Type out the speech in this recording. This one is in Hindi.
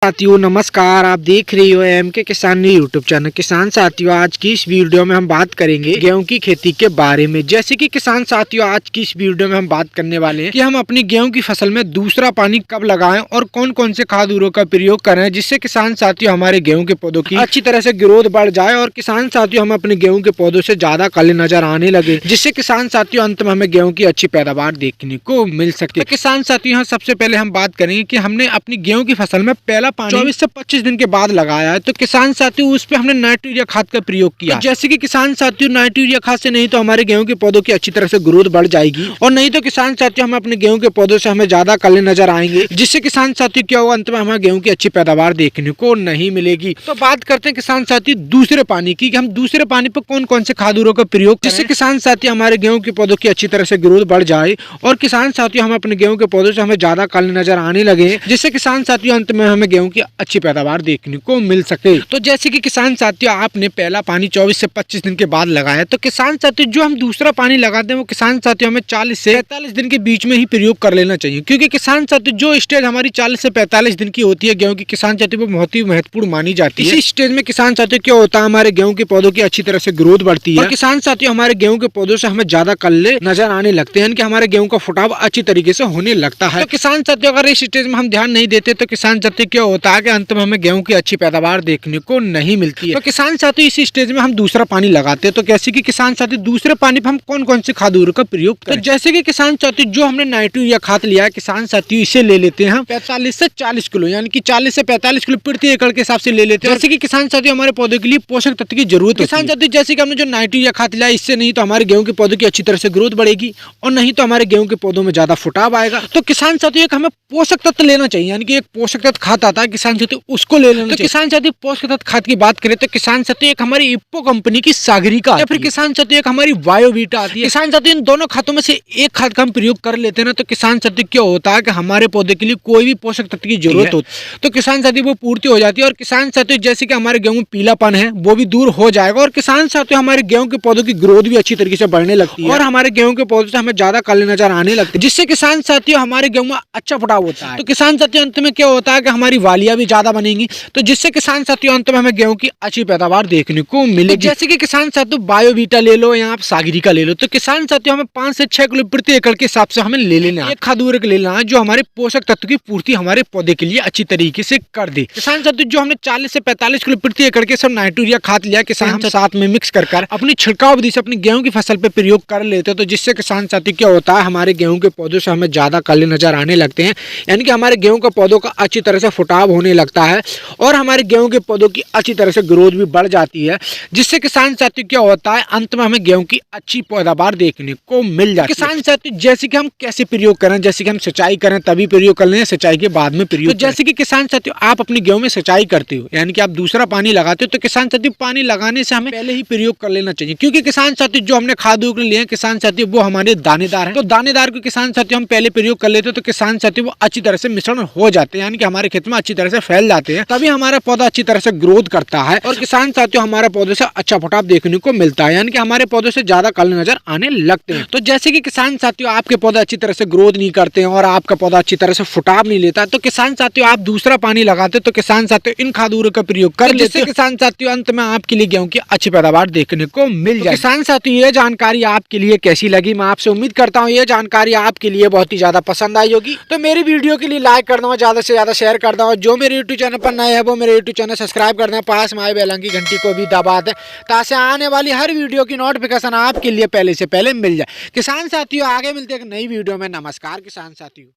साथियों नमस्कार, आप देख रहे हो एम के किसान यूट्यूब चैनल। किसान साथियों, आज की इस वीडियो में हम बात करेंगे गेहूं की खेती के बारे में। जैसे कि किसान साथियों, आज की इस वीडियो में हम बात करने वाले हैं कि हम अपनी गेहूं की फसल में दूसरा पानी कब लगाएं और कौन कौन से खाद उर्वरक का प्रयोग करें, जिससे किसान साथियों हमारे गेहूं के पौधों की अच्छी तरह से ग्रोथ बढ़ जाए और किसान साथियों हम अपने गेहूं के पौधों से ज्यादा काले नजर आने लगे, जिससे किसान साथियों अंत में हमें गेहूं की अच्छी पैदावार देखने को मिल सके। तो किसान साथियों, यहाँ सबसे पहले हम बात करेंगे कि हमने अपनी गेहूं की फसल में पहला पानी 24 से 25 दिन के बाद लगाया है। तो किसान साथियों, उस पे हमने नाइट्रो यूरिया खाद का प्रयोग किया। तो जैसे कि किसान साथियों, नाइट्रो यूरिया खाद से नहीं तो हमारे गेहूं के पौधों की अच्छी तरह से ग्रोथ बढ़ जाएगी और नहीं तो किसान साथियों हम अपने गेहूं के पौधों से हमें ज्यादा काले नजर आएंगे, जिससे किसान साथियों क्या होगा, अंत में हमें गेहूं की अच्छी पैदावार देखने को नहीं मिलेगी। तो बात करते हैं किसान साथियों दूसरे पानी की, कि हम दूसरे पानी पर कौन कौन से खाद उर्वरक का प्रयोग करें, जिससे किसान साथियों हमारे गेहूं के पौधों की अच्छी तरह से ग्रोथ बढ़ जाए और किसान साथियों हम अपने गेहूं के पौधों से हमें ज्यादा काले नजर आने लगे, जिससे किसान साथियों अंत में हमें गेहूं की अच्छी पैदावार देखने को मिल सके। तो जैसे कि किसान साथियों, आपने पहला पानी 24 से 25 दिन के बाद लगाया, तो किसान साथियों जो हम दूसरा पानी लगाते हैं वो किसान साथियों हमें 40 से 45 दिन के बीच में ही प्रयोग कर लेना चाहिए, क्योंकि किसान साथियों जो स्टेज हमारी 40 से 45 दिन की होती है गेहूं की, किसान साथियों वो बहुत ही महत्वपूर्ण मानी जाती है। इसी स्टेज में किसान साथियों क्या होता है, हमारे गेहूं के पौधों की अच्छी तरह से ग्रोथ बढ़ती है और किसान साथियों हमारे गेहूं के पौधों से हमें ज्यादा कल्ले नजर आने लगते हैं, कि हमारे गेहूं का फुटाव अच्छी तरीके से होने लगता है। तो किसान साथियों अगर इस स्टेज में हम ध्यान नहीं देते तो किसान साथियों क्या होता है कि अंत में हमें गेहूं की अच्छी पैदावार देखने को नहीं मिलती है। तो किसान साथियों इस स्टेज में हम दूसरा पानी लगाते हैं। तो कैसे कि किसान साथियों दूसरे पानी पर हम कौन कौन से खाद उर्वरक का प्रयोग करें, तो जैसे कि किसान साथियों जो हमने नाइट्रो यूरिया खाद लिया है, किसान साथियों इसे ले लेते हैं 45 से 40 किलो, यानी कि 40 से 45 किलो प्रति एकड़ के हिसाब से ले लेते हैं। जैसे कि किसान साथियों हमारे पौधों के लिए पोषक तत्व की जरूरत है। किसान साथियों जैसे कि हमने जो नाइट्रो यूरिया खाद लिया, इससे नहीं तो हमारे गेहूं के पौधों की अच्छी तरह से ग्रोथ बढ़ेगी और नहीं तो हमारे गेहूं के पौधों में ज्यादा फुटाव आएगा। तो किसान साथियों एक हमें पोषक तत्व लेना चाहिए, यानी कि एक पोषक तत्व खाद आता है किसान साथियों, उसको ले लेना चाहिए। तो किसान साथियों पोषक तत्व खाद की बात करें तो किसान साथियों एक हमारी इप्पो कंपनी की सागरिका या फिर किसान साथियों एक हमारी बायोवीटा आती है। किसान साथियों इन दोनों खादों में से एक खाद का हम प्रयोग कर लेते हैं ना, तो किसान साथियों क्या होता है कि हमारे पौधे के लिए कोई भी पोषक तत्व की जरूरत होती तो किसान साथियों वो पूर्ति हो जाती है और किसान साथियों जैसे कि हमारे गेहूं में पीलापन है वो भी दूर हो जाएगा और किसान साथियों हमारे गेहूं के पौधों की ग्रोथ भी अच्छी तरीके से बढ़ने लगती है और हमारे गेहूं के पौधों से हमें ज्यादा काले नजर आने लगते हैं, जिससे किसान साथियों हमारे गेहूं में अच्छा फुटाव होता है। तो किसान साथियों अंत में क्या होता है कि हमारी वालियां भी ज्यादा बनेंगी, तो जिससे किसान साथियों अंत में हमें गेहूं की अच्छी पैदावार देखने को मिलेगी। जैसे कि किसान साथियों बायोवीटा ले लो या आप सागरिका ले लो, तो किसान साथियों हमें 5 से 6 किलो प्रति एकड़ के हिसाब से हमें ले लेना है, एक खाद उर्वरक ले लेना है जो हमारे पोषक तत्व की पूर्ति हमारे पौधे के लिए अच्छी तरीके से कर दे। किसान साथियों जो हमने 40 से 45 किलो प्रति एकड़ के सब नाइट्रो यूरिया खाद लिया, किसान साथ में मिक्स कर अपनी छिड़काव विधि से अपनी गेहूं की फसल पे प्रयोग कर लेते हैं, तो जिससे किसान साथी क्या होता है हमारे गेहूं के पौधों से हमें ज्यादा काले नजर आने लगते हैं, यानी कि हमारे गेहूं के पौधों का अच्छी तरह से फुटाव होने लगता है और हमारे गेहूं के पौधों की अच्छी तरह से ग्रोथ भी बढ़ जाती है, जिससे किसान साथी क्या होता है अंत में हमें गेहूं की अच्छी पैदावार देखने को मिल जाती है। किसान साथी जैसे कि हम कैसे प्रयोग करें, जैसे कि हम सिंचाई करें तभी प्रयोग कर लें, सिंचाई के बाद में प्रयोग। तो जैसे कि किसान साथियों आप अपने गेहूं में सिंचाई करते हो, यानी कि आप दूसरा पानी लगाते हो, तो किसान साथियों पानी लगाने से हमें पहले ही प्रयोग कर लेना चाहिए, क्योंकि किसान साथियों जो हमने खाद उर्वरक लिए किसान साथियों वो हमारे दानेदार हैं। तो दानेदार को किसान साथियों हम पहले प्रयोग कर लेते हैं, तो किसान साथियों वो अच्छी तरह से मिश्रण हो जाते हैं, यानी कि हमारे खेत में अच्छी तरह से फैल जाते हैं, तभी हमारा पौधा अच्छी तरह से ग्रोथ करता है और किसान साथियों हमारे पौधे से अच्छा फुटाव देखने को मिलता है, यानी कि हमारे पौधे से ज्यादा काले नजर आने लगते हैं। तो जैसे कि किसान साथियों आपके पौधे अच्छी तरह से ग्रोथ नहीं करते हैं और आपका पौधा अच्छी तरह से फुटाव नहीं लेता, तो किसान साथियों आप दूसरा पानी लगाते तो किसान साथियों इन खाद उर्वरक का प्रयोग कर लेते, किसान साथियों अंत में आपके लिए गेहूं की अच्छी पैदावार देखने को मिल जाए। किसान साथियों ये जानकारी आपके लिए कैसी लगी, मैं आपसे उम्मीद करता हूँ ये जानकारी आपके लिए बहुत ही ज्यादा पसंद आई होगी। तो मेरी वीडियो के लिए लाइक कर दो, ज्यादा से ज्यादा शेयर कर दो, जो मेरे यूट्यूब चैनल पर नए है वो मेरे यूट्यूब चैनल सब्सक्राइब कर दें, पास में आए बेल की घंटी को भी दबा दें, ताकि आने वाली हर वीडियो की नोटिफिकेशन आपके लिए पहले से पहले मिल जाए। किसान साथियों आगे मिलते हैं एक नई वीडियो में। नमस्कार किसान साथियों।